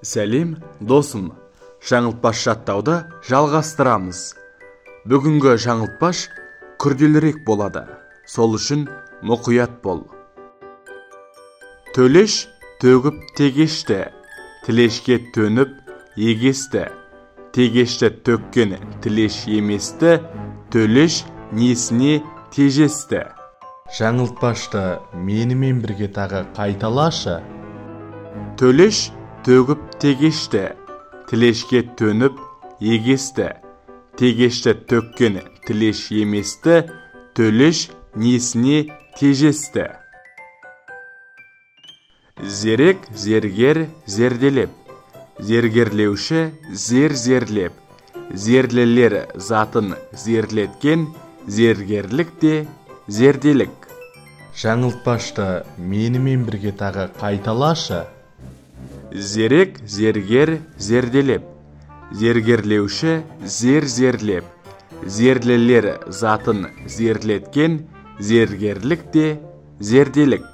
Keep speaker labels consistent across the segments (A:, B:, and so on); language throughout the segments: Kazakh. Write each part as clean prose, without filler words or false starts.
A: Сәлем, досым. Жаңылтпаш жаттауды жалғастырамыз. Бүгінгі жаңылтпаш күрделірек болады. Сол үшін мұқият бол. Төлеш төгіп тегешті, тілешке төніп егесті. Тегешті төккен тілеш еместі, төлеш несіне тежесті.
B: Жаңылтпашты менімен бірге тағы қайталашы.
A: Төлеш төгіп тегешті, тілешке төніп егесті. Тегешті төккен тілеш еместі, төлеш несіне тежесті. Зерек зергер зерделеп, зергерлеуші зер-зерлеп. Зерлелер затын зерлеткен, зергерлік те зерделік.
B: Жаңылтпашты менімен бірге тағы қайталашы.
A: Зерек зергер зерделеп, зергерлеуші зер-зерлеп. Зерлелер затын зерлеткен, зергерлік те зерделік.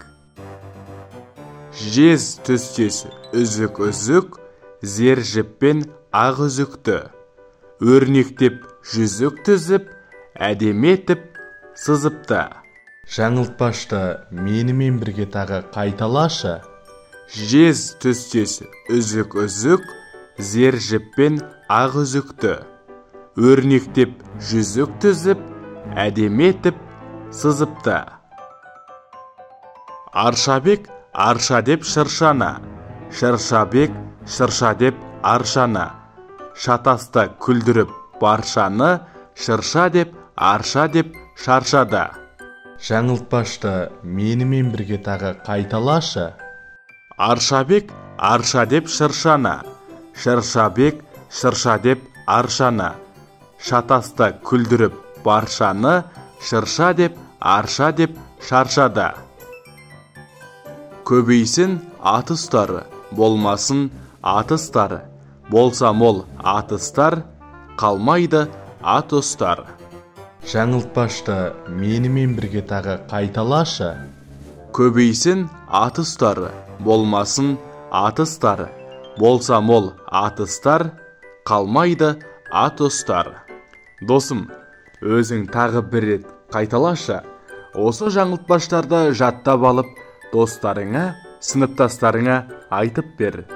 A: Жез түстес үзік-үзік, зер жіппен ақ үзікті. Өрнектеп жүзік түзіп, әдеметіп сызыпты.
B: Жаңылтпашты менімен бірге тағы қайталашы.
A: Жез түстес үзік-үзік, зер жіппен ақ үзікті. Өрнектеп жүзік түзіп, әдеметіп сызыпты. Аршабек арша деп шыршаны, шыршабек шырша деп аршаны. Шатасты күлдіріп баршаны, шырша деп арша деп шаршады.
B: Жаңылтпашты менімен бірге тағы қайталашы.
A: Аршабек арша деп шыршаны, шыршабек шырша деп аршаны. Шатасты күлдіріп баршаны, шырша деп арша деп шаршады. Көбейсін атыстары, болмасын атыстары. Болса мол атыстар, қалмайды ат ұстар.
B: Жаңылтпашты менімен бірге тағы қайталашы.
A: Көбейсін атыстары, болмасын атыстары. Болса мол атыстар, қалмайды ат ұстар. Досым, өзің тағы бір рет қайталашы. Осы жаңылтпаштарды жаттап алып, достарыңа, сыныптастарыңа айтып бер.